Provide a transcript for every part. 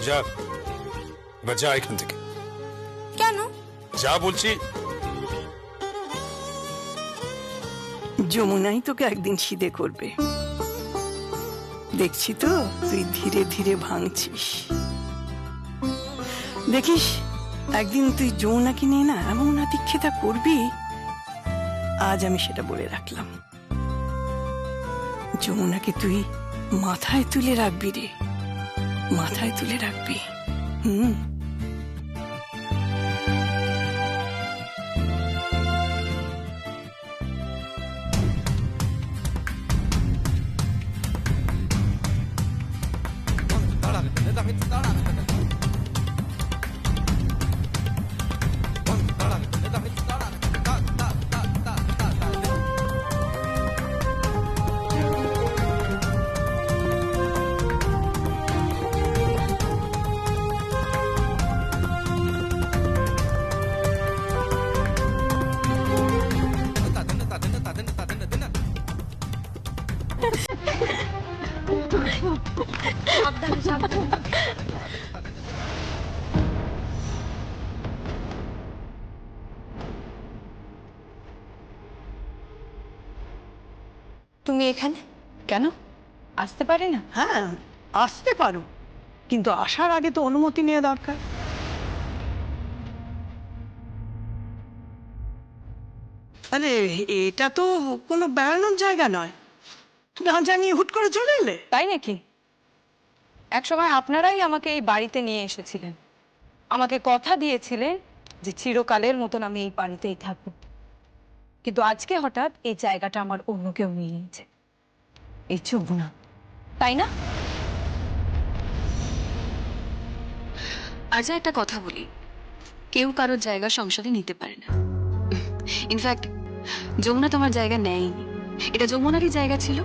যা, এবার যা এখান থেকে। কেন? যা বলছি। যমুনাই তোকে একদিন সিধে করবে, দেখছি তো তুই ধীরে ধীরে ভাঙছিস। দেখিস একদিন তুই যমুনাকে নিয়ে না এমন আতিক্ষেতা করবি, আজ আমি সেটা বলে রাখলাম। যমুনাকে তুই মাথায় তুলে রাখবি রে, মাথায় তুলে রাখবি। তুমি এখানে কেন আসতে পারি না? হ্যাঁ আসতে পারো, কিন্তু আসার আগে তো অনুমতি নেওয়া দরকার। আরে এটা তো কোনো বেড়ানোর জায়গা নয়, না জানিয়ে হুট করে চলে এলে। তাই নাকি? একসময় আপনারাই আমাকে এই বাড়িতে নিয়ে এসেছিলেন, আমাকে কথা দিয়েছিলেন যে চিরকালের মতন আমি এই বাড়িতেই থাকবো, কিন্তু আজকে হঠাৎ এই জায়গাটা আমার অন্য কেউ নিয়ে নিয়েছে, এই যমুনা, তাই না? আর যা একটা কথা বলি, কেউ কারোর জায়গা সংসারে নিতে পারে না। ইনফ্যাক্ট যমুনা তোমার জায়গা নেয়নি, এটা যমুনারই জায়গা ছিল,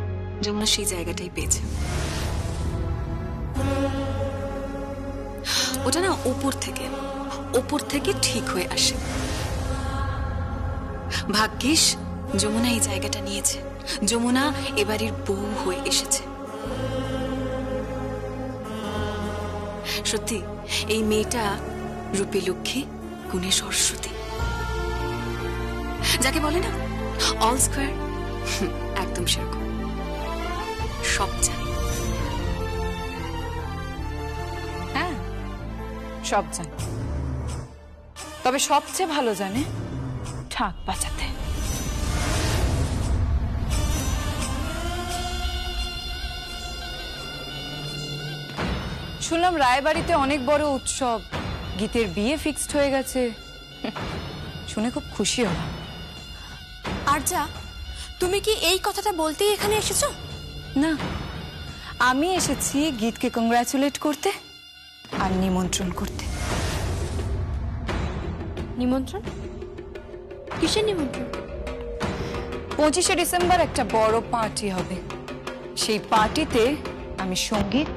যমুনা সেই জায়গাটাই পেয়েছে। ওটা না ওপর থেকে ঠিক হয়ে আসে। ভাগ্যিস যমুনা এই জায়গাটা নিয়েছে, যমুনা এবাড়ির বউ হয়ে এসেছে। সত্যি এই মেয়েটা রূপে লক্ষ্মী, গুণে সরস্বতী, যাকে বলে না অল স্কোয়ার, একদম সেরকম। সব জানে। হ্যাঁ সব জানে, তবে সবচেয়ে ভালো জানে ঠাক বাঁচাতে। শুনলাম রায়বাড়িতে অনেক বড় উৎসব, গীতের বিয়ে ফিক্সড হয়ে গেছে, শুনে খুব খুশি হলাম। আর যা, তুমি কি এই কথাটা বলতেই এখানে এসেছো? না, আমি এসেছি গীতকে কংগ্রাচুলেট করতে আর নিমন্ত্রণ করতে। নিমন্ত্রণ? কিসের নিমন্ত্রণ? 25শে ডিসেম্বর একটা বড় পার্টি হবে, সেই পার্টিতে আমি সঙ্গীত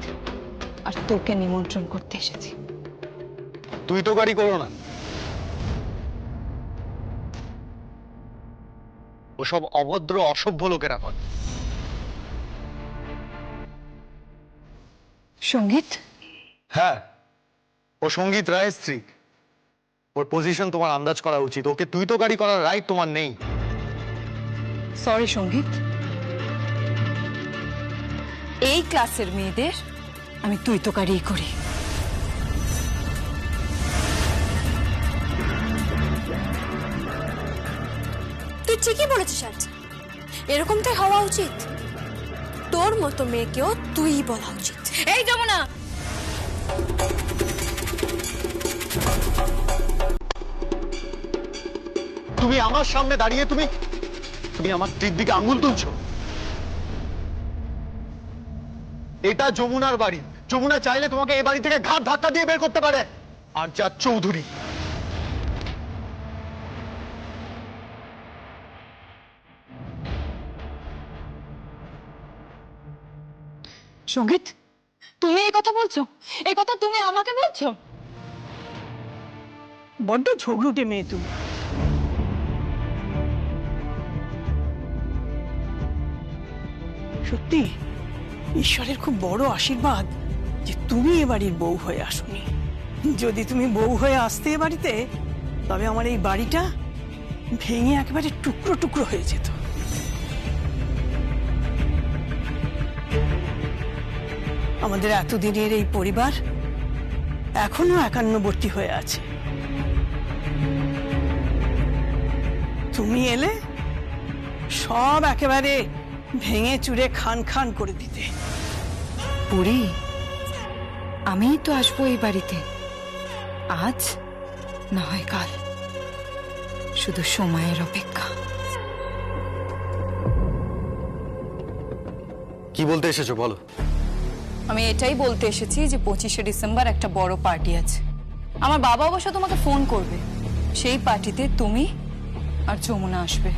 আর তোকে নিমন্ত্রণ করতে এসেছি। তুই তো গাড়ি করো না, ওসব অভদ্র অসভ্য লোকেরা করে। সঙ্গীত? হ্যাঁ, ও সঙ্গীত রায়ের স্ত্রী, ওর পজিশন তোমার আন্দাজ করা উচিত। ওকে তুই তো গাড়ি করার রাইট তোমার নেই। সরি সঙ্গীত, এই ক্লাসের মেয়েদের আমি তুই তো গাড়ি করি। তুই ঠিকই বলেছিস আজ, এরকমটাই হওয়া উচিত। তোর মতো মেয়েকেও তুই বলা উচিত। এই যমুনা, তুমি আমার সামনে দাঁড়িয়ে তুমি আমার স্ত্রীর দিকে আঙুল তুলছো। এটা যমুনার বাড়ি, যমুনা চাইলে তোমাকে এই বাড়ি থেকে ঘাট ধাক্কা দিয়ে বের করতে পারে। আর যা চৌধুরী, সঙ্গীত তুমি এই কথা বলছো? এই কথা তুমি আমাকে বলছো? বড্ড ঝগড়ুটে মেয়ে তুমি। সত্যি ঈশ্বরের খুব বড় আশীর্বাদ যে তুমি এ বাড়ির বউ হয়ে আসোনি। যদি তুমি বউ হয়ে আসতে এ বাড়িতে, তবে আমার এই বাড়িটা ভেঙে একেবারে টুকরো টুকরো হয়ে যেত। আমাদের এতদিনের এই পরিবার এখনো একান্নবর্তী হয়ে আছে। তুমি এলে সব একেবারে ভেঙে চুরে খান খান করে দিতে। বুড়ি, আমিই তো আসবো এই বাড়িতে, আজ না হয় কাল, শুধু সময়ের অপেক্ষা। কি বলতে এসেছো বলো? আমি এটাই বলতে এসেছি যে 25শে ডিসেম্বর একটা বড় পার্টি আছে। আমার বাবা অবশ্য তোমাকে ফোন করবে, সেই পার্টিতে তুমি আর যমুনা আসবে।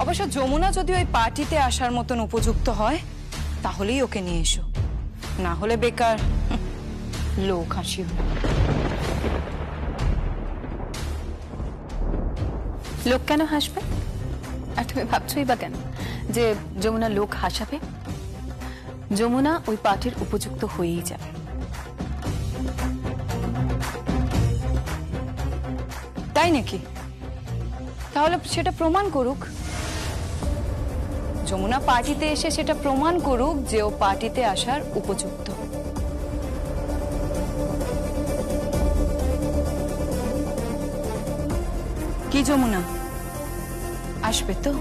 অবশ্য যমুনা যদি ওই পার্টিতে আসার মতন উপযুক্ত হয় তাহলেই ওকে নিয়ে এসো, না হলে বেকার লোক হাসিও। লোক কেন হাসবে? আর তুমি ভাবছোই বা কেন যে যমুনা লোক হাসাবে? যমুনা ওই পার্টির উপযুক্ত হয়েই যাবে। তাই নাকি? তাহলে সেটা প্রমাণ করুক। যমুনা পার্টিতে এসে সেটা প্রমাণ করুক যে ও পার্টিতে আসার উপযুক্ত। কি যমুনা, আসবে তো?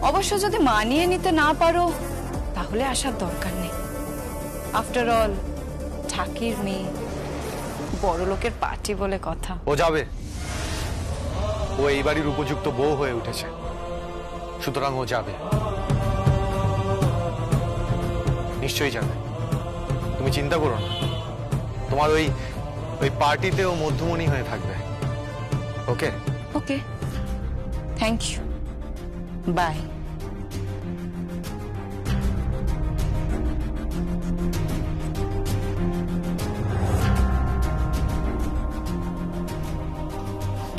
অবশ্য যদি মানিয়ে নিতে না পারো তাহলে আসার দরকার নেই। আফটার অল ঠাকির মেয়ে, বড় লোকের পার্টি বলে কথা। ও যাবে, ও এই বাড়ির উপযুক্ত বউ হয়ে উঠেছে, সুতরাং ও যাবে, নিশ্চয়ই যাবে। তুমি চিন্তা করো না, তোমার ওই পার্টিতে ও মধ্যমণি হয়ে থাকবে। ওকে ওকে, থ্যাংক ইউ, বাই।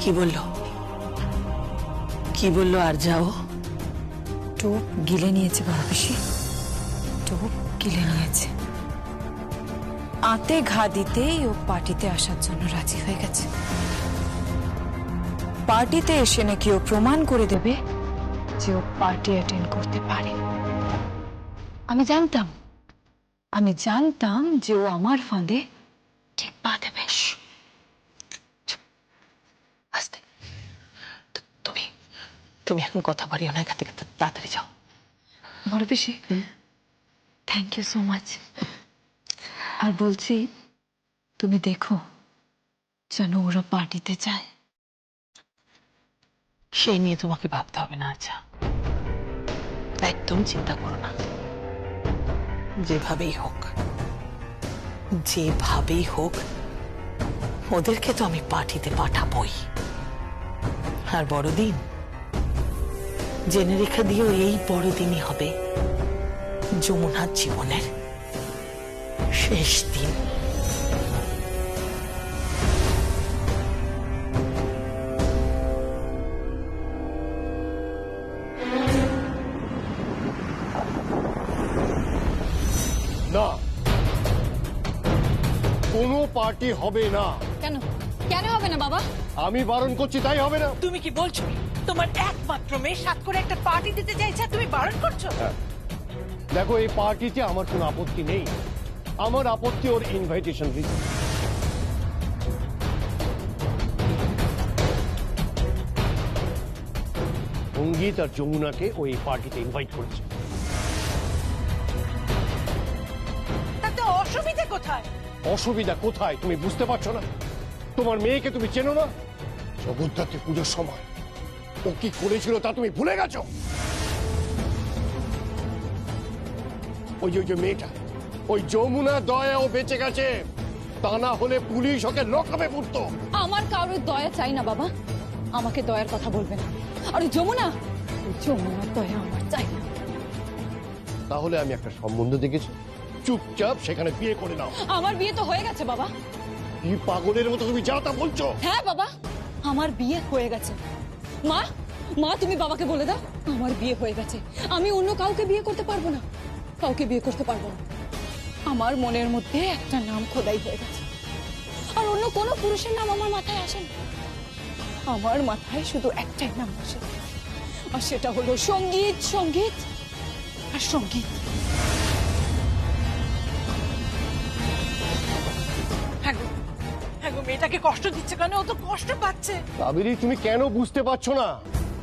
কি বললো? কি বললো? আর যাও? টোপ গিলে নিয়েছে বড় পিসি, টোপ গিলে নিয়েছে। আতে ঘা দিতেই ও পার্টিতে আসার জন্য রাজি হয়ে গেছে। পার্টিতে এসে নাকি ও প্রমাণ করে দেবে যে ও পার্টি অ্যাটেন্ড করতে পারে। আমি জানতাম যে ও আমার ফাঁদে ঠিক পা দেবে। আস্তে, তুমি এখন কথা বলিও না, এখান থেকে তাড়াতাড়ি যাও। বড় পিসি, থ্যাংক ইউ সো মাচ। আর বলছি, তুমি দেখো যেন ওরা পার্টিতে যায়। সেই নিয়ে তোমাকে ভাবতে হবে না। আচ্ছা, একদম চিন্তা করো না। যেভাবেই হোক ওদেরকে তো আমি পার্টিতে পাঠাবই। আর বড়দিন জেনে রেখে দিও, এই বড়দিনই হবে যমুনার জীবনের শেষ দিন। না, কোনো পার্টি হবে না। কেন কেন হবে না বাবা? আমি বারণ করছি, তাই হবে না। তুমি কি বলছো? তোমার একমাত্র মেয়ে সাত করে একটা পার্টি দিতে চাইছে, তুমি বারণ করছো? দেখো, এই পার্টিতে আমার কোনো আপত্তি নেই। আমার আপত্তি ওর ইনভাইটেশন দিতে। সঙ্গীত আর যমুনাকে ওই পার্টিতে ইনভাইট করেছে। তাতে অসুবিধা কোথায়? অসুবিধা কোথায় তুমি বুঝতে পারছো না? তোমার মেয়েকে তুমি চেনো না? জগদ্ধাত্রী পুজোর সময় ও কি করেছিল তা তুমি ভুলে গেছো? ওই যে মেয়েটা, ওই যমুনা দয়া ও বেঁচে গেছে, তা না হলে পুলিশ ওকে লকআপে পুরতো। আমার কারোর দয়া চাই না বাবা, আমাকে দয়ার কথা বলবে না। আর যমুনার দয়া আমার চাই না। তাহলে আমি একটা সম্বন্ধ দেখেছি, চুপচাপ সেখানে বিয়ে করে নাও। আমার বিয়ে তো হয়ে গেছে বাবা। কি পাগলের মতো তুমি যা তা বলছো? হ্যাঁ বাবা, আমার বিয়ে হয়ে গেছে। মা, মা তুমি বাবাকে বলে দাও আমার বিয়ে হয়ে গেছে, আমি অন্য কাউকে বিয়ে করতে পারবো না, কাউকে বিয়ে করতে পারবো না। আমার মনের মধ্যে একটা নাম খোদাই হয়ে গেছে, আর অন্য কোনো পুরুষের নাম আমার মাথায় আসে না। আমার মাথায় শুধু একটাই নাম আসে, আর সেটা হলো সঙ্গীত, সঙ্গীত আর সঙ্গীত। মেয়েটাকে কষ্ট দিচ্ছে কেন? ও তো কষ্ট পাচ্ছে। কাবেরী, তুমি কেন বুঝতে পারছো না?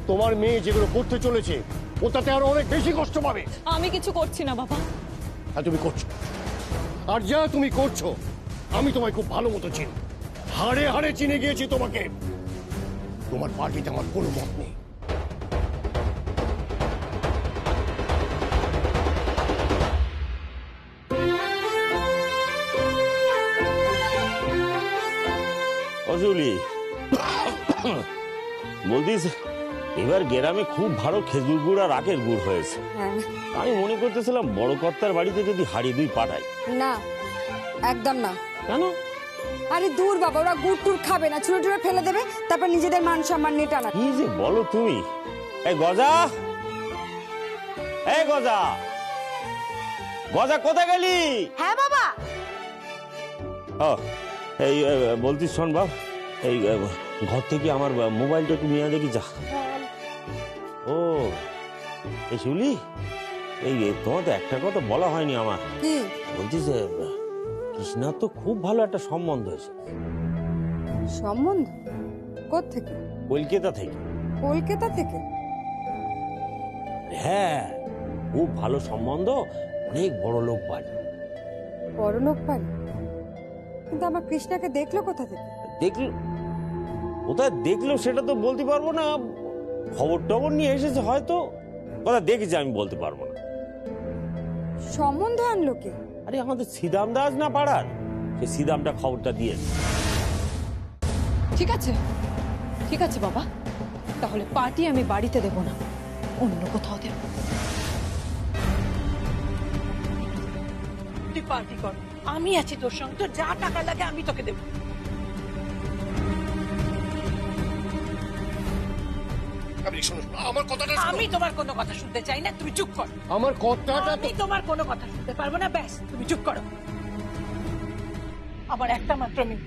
তোমার মেয়ে যেগুলো করতে চলেছে ও তাতে আরো অনেক বেশি কষ্ট পাবে। আমি কিছু করছি না বাবা। আর তুমি করছো, আর যা তুমি করছো আমি তোমায় খুব ভালো মতো চিনি, হাড়ে হাড়ে চিনে গিয়েছি তোমাকে। তোমার পার্টিতে আমার কোনো মত নেই। অজুলি বলতিস এবার গ্রামে খুব ভালো খেজুর গুড় আর আখের গুড় হয়েছে। আমি মনে করতেছিলাম বড় কর্তার বাড়িতে যদি হাড়ি দুই পাঠাই। না, একদম না। কেন? আরে দূর বাবা, ওরা গুড় টুড় খাবে না, ছুঁড়ে টুড়ে ফেলে দেবে, তারপর নিজেদের মান সম্মান নিয়ে টানা। কি যে বলো তুমি! এই গজা, এই গজা, গজা কোথায় গেলি? হ্যাঁ বাবা। ও এই বলতিস শোন বাপ, এই ঘর থেকে আমার মোবাইলটা একটু নিয়ে দেখি যা। ও এই শিউলি, এই তোমার তো একটা কথা বলা হয়নি আমার। কি বলছিস কৃষ্ণার তো খুব ভালো একটা সম্বন্ধ হয়েছে। সম্বন্ধ? কোত্থেকে? কলকাতা থেকে। কলকাতা থেকে? হ্যাঁ, খুব ভালো সম্বন্ধ, অনেক বড় লোক বাড়ি। বড় লোক বাড়ি? কিন্তু আমার কৃষ্ণাকে দেখলো কোথা থেকে? দেখলো কোথায় দেখলো সেটা তো বলতে পারবো না, খবর টবর নিয়ে এসেছে হয়তো, কোথায় দেখেছি আমি বলতে পারবো না। সম্বন্ধ আনলো কে? আরে আমাদের সিদাম দাস না পাড়ার, সে সিদামটা খবরটা দিয়েছে। ঠিক আছে, ঠিক আছে বাবা, তাহলে পার্টি আমি বাড়িতে দেব না, অন্য কোথাও দেব। তুই পার্টি কর, আমি আছি তোর সঙ্গে, তোর যা টাকা লাগে আমি তোকে দেবো। কাবেরী শোনো, আমার কথাটা শোনো। আমি তোমার কোনো কথা শুনতে চাই না, তুমি চুপ করো। আমার কথাটা আমি তোমার কোনো কথা শুনতে পারবো না, ব্যাস তুমি চুপ করো। আমার একটা মাত্র মেয়ে,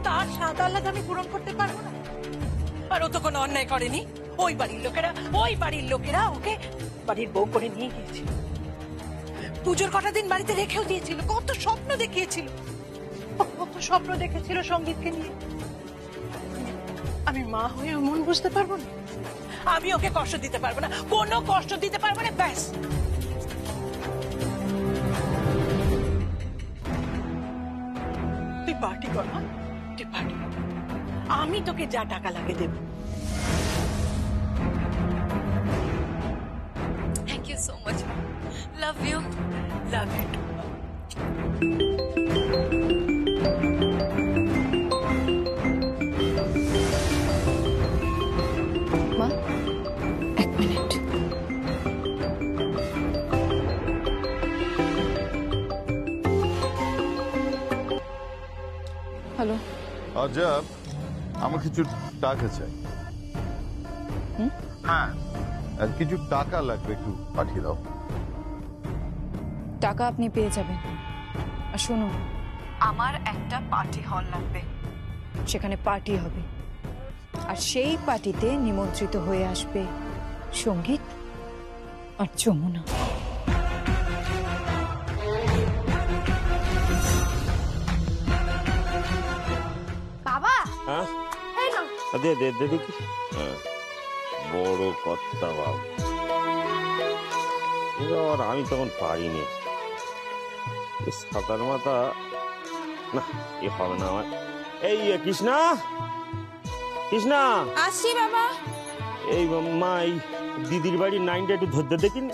তার সাদা আহ্লাদ আমি পূরণ করতে পারবো না। আর ও তো কোনো অন্যায় করেনি, ওই বাড়ির লোকেরা ওকে বাড়ির বউ করে নিয়ে গিয়েছিল, পুজোর কটা দিন বাড়িতে রেখেও দিয়েছিল, কত স্বপ্ন দেখিয়েছিল, কত স্বপ্ন দেখেছিল সঙ্গীতকে নিয়ে। আমি মা হয়ে মন বুঝতে পারবো না? আমি ওকে কষ্ট দিতে পারবো না, কোনো কষ্ট দিতে পারবো না, ব্যাস। তুই পার্টি কর মা, তুই পার্টি কর, আমি তোকে যা টাকা লাগে দেব। Thank you so much, love you. Love you too. মা, এক মিনিট। হ্যালো, আজাব, আমার কিছু টাকা চাই। হ্যাঁ, আর কিছু টাকা লাগবে, একটু পাঠিয়ে দাও। টাকা আপনি পেয়ে যাবেন। আর শুনুন, আমার একটা পার্টি হল লাগবে, সেখানে পার্টি হবে, আর সেই পার্টিতে নিমন্ত্রিত হয়ে আসবে সঙ্গীত আর যমুনা। বাবা হ্যাঁ, এই নাও। দে দে দে দেখি। হ্যাঁ, বড় কর্তা বাবু, এবার আমি তখন পারিনি, সাঁতার মাথা না, এ হবে না আমার। এই কৃষ্ণা, কৃষ্ণা, আসছি বাবা। এই মা, এই দিদির বাড়ির 9টা একটু ধরতে দেখিন।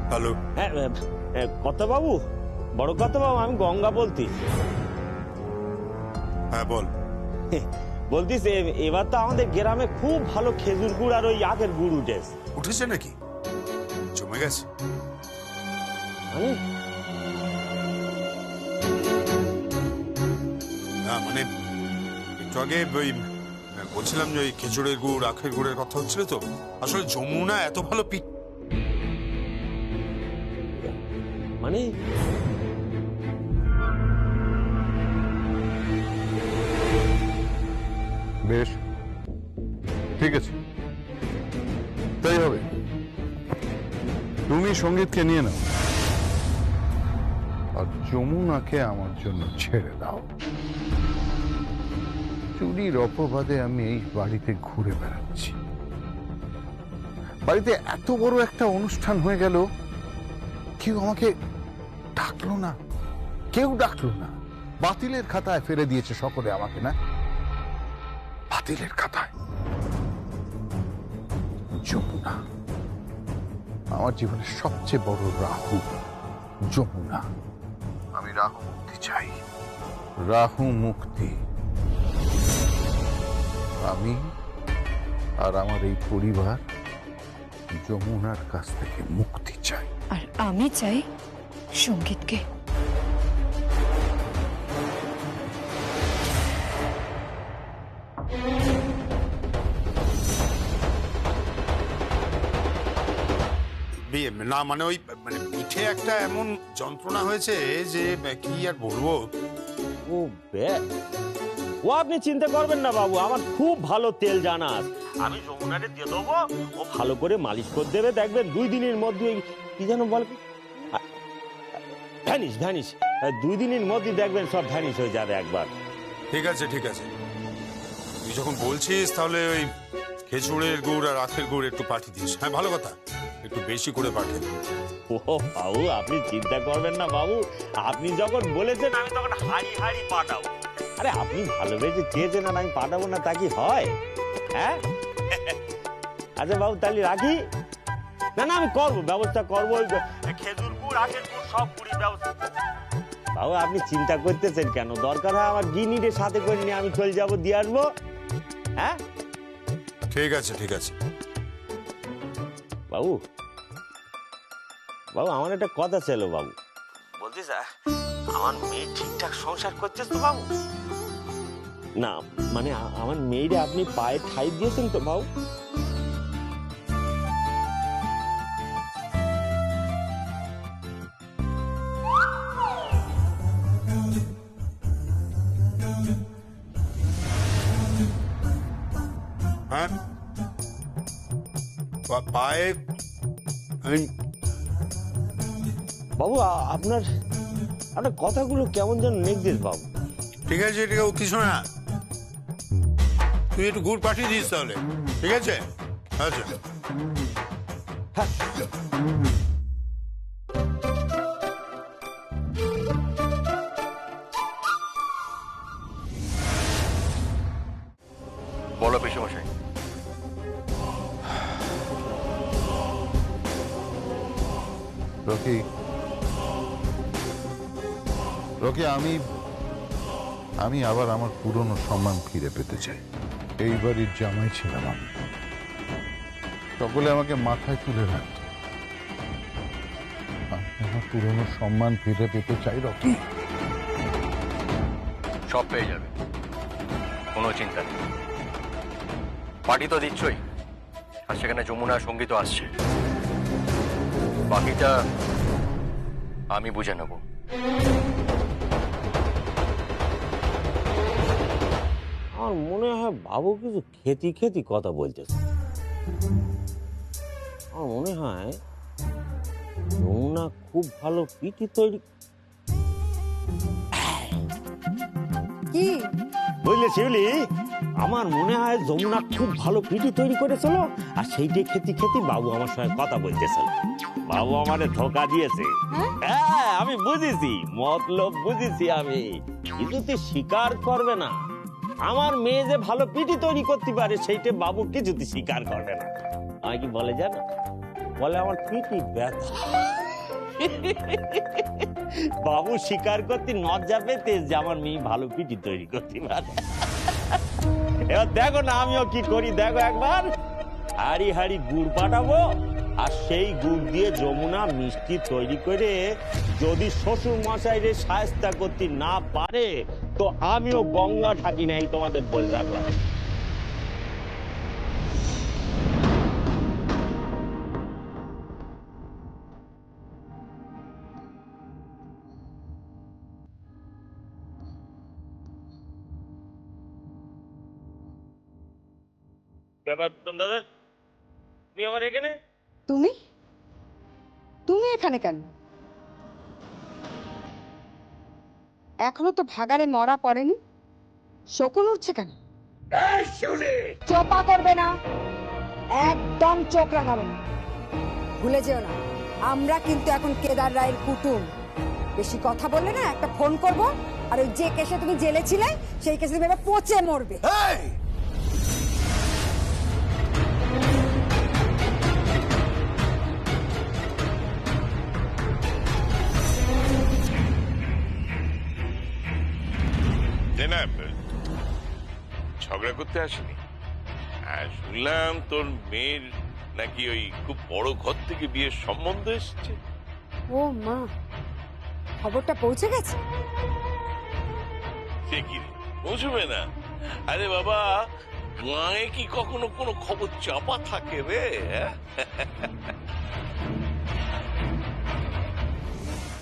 হ্যালো, হ্যাঁ কর্তা বাবু, বড় কর্তা বাবু, আমি গঙ্গা বলতি। হ্যাঁ বল। বলতিস এবার তো আমাদের গ্রামে খুব ভালো খেজুর গুড় আর ওই আখের গুড় উঠেছে। উঠেছে নাকি? জমে গেছে? মানে একটু আগে ওই বলছিলাম যে ওই খেজুরের গুড় আখের গুড়ের কথা হচ্ছিল তো, আসলে যমুনা এত ভালো পিঠ মানে বেশ, ঠিক আছে, তাই হবে। তুমি সঙ্গীতকে নিয়ে নাও আর যমুনাকে আমার জন্য ছেড়ে দাও। চুরির অপবাদে আমি এই বাড়িতে ঘুরে বেড়াচ্ছি। বাড়িতে এত বড় একটা অনুষ্ঠান হয়ে গেল, কেউ আমাকে ডাকলো না, কেউ ডাকলো না। বাতিলের খাতায় ফেলে দিয়েছে সকলে আমাকে, না বাতিলের খাতায়। যমুনা আমার জীবনের সবচেয়ে বড় রাহু। যমুনা, আমি রাহু মুক্তি চাই, রাহু মুক্তি। আমি আর আমার এই পরিবার যমুনার কাছ থেকে মুক্তি চাই। আর আমি চাই সঙ্গীতকে। না মানে ওই মানে পিঠে একটা এমন যন্ত্রণা হয়েছে যে কি আর বলবো। ও ও আপনি চিন্তা করবেন না বাবু, আমার খুব ভালো তেল জানা আছে। আমি যমুনারে দিয়ে দেবো, ও ভালো করে মালিশ করে দেবে, দেখবেন 2 দিনের মধ্যে কি যেন বলে ভ্যানিশ 2 দিনের মধ্যে দেখবেন সব ভ্যানিশ হয়ে যাবে একবার। ঠিক আছে ঠিক আছে, তুই যখন বলছিস তাহলে ওই খেজুরের গুড় আর আখের গুড় একটু পাঠিয়ে দিস। হ্যাঁ ভালো কথা, একটু বেশি করে পাঠিয়ে দিস। ও বাবু আপনি চিন্তা করবেন না বাবু, আপনি যখন বলেছেন আমি তখন হাড়ি পাঠাবো। আরে আপনি ভালোবেসে চেয়েছেন আর আমি পাঠাবো না তা কি হয়? হ্যাঁ আচ্ছা বাবু তাহলে রাখি। না আমি করবো, ব্যবস্থা করবো। খেজুর গুড় আখের গুড় সব গুড়ির ব্যবস্থা। বাবু আপনি চিন্তা করতেছেন কেন? দরকার হয় আমার গিনির সাথে করে নিয়ে আমি চলে যাবো, দিয়ে আসবো। হ্যাঁ ঠিক আছে ঠিক আছে। বাবু আমার একটা কথা ছিল বাবু, বলছিস আমার মেয়ে ঠিকঠাক সংসার করছিস তো বাবু? না মানে আমার মেয়েরে আপনি পায়ে ঠাই দিয়েছেন তো বাবু? হ্যাঁ পায়ে বাবু আপনার কথাগুলো কেমন যেন নেগদিস বাবু। ঠিক আছে ঠিক আছে, কিছু না, তুই একটু গুড় পাঠিয়ে দিস তাহলে। ঠিক আছে আচ্ছা। বলো পেশমশাই। রকি, আমি আবার আমার পুরনো সম্মান ফিরে পেতে চাই। এই বাড়ির জামাই ছিলাম আমি, সকলে আমাকে মাথায় তুলে রাখত। আমি আমার পুরনো সম্মান ফিরে পেতে চাই রকি। সব পেয়ে যাবে, কোনো চিন্তা নেই। পার্টি তো দিচ্ছই, আর সেখানে যমুনা সঙ্গীত আসছে। বাকিটা আমি বুঝে নেব। আমার মনে হয় বাবু কিছু খেতি কথা বলতেছে। আমার মনে হয় যমুনা খুব ভালো পিঠি তৈরি। কি বুঝলে শিউলি, আমার মনে হয় যমুনা খুব ভালো পিঠি তৈরি করেছিল, আর সেইটাই খেতে বাবু আমার সঙ্গে কথা বলতেছিল। বাবু আমারে ধোকা দিয়েছে। হ্যাঁ আমি বুঝেছি, মতলব বুঝেছি আমি। কিছুতে স্বীকার করবে না আমার মেয়ে যে ভালো পিঠি তৈরি করতে পারে, সেইটা বাবু কিছুতে স্বীকার করবে না। আমি কি বলে জানো? বলে আমার পিঠি ব্যথা। বাবু স্বীকার করতে লজ্জা পেতে যে আমার মেয়ে ভালো পিঠি তৈরি করতে পারে। এবার দেখো না আমিও কি করি, দেখো একবার হাড়ি গুড় পাঠাবো, আর সেই গুড় দিয়ে যমুনা মিষ্টি তৈরি করে যদি শ্বশুর মশাই রে শায়েস্তা করতে না পারে, তো আমিও গঙ্গা থাকি নাই তোমাদের বলে রাখলাম। ব্যাপার দাদা, তুমি আমার এখানে? তুমি তুমি এখানে কেন? এখনো তো ভাগাড়ে মরা পড়েনি, শকুন উঠছে কেন? চোপা করবে না, একদম চোখ রাঙাবে না। ভুলে যেও না, আমরা কিন্তু এখন কেদার রায়ের কুটুম। বেশি কথা বললে না একটা ফোন করব, আর ওই যে কেসে তুমি জেলে ছিলে সেই কেসে ভেবে পচে মরবে। না, ঝগড়া করতে আসিনি। আর শুনলাম তোর মেয়ের নাকি ওই খুব বড় ঘর থেকে বিয়ের সম্বন্ধ এসছে। ও মা, খবরটা পৌঁছে গেছে? সে কি রে, পৌঁছবে না? আরে বাবা, গায়ে কি কখনো কোনো খবর চাপা থাকে রে?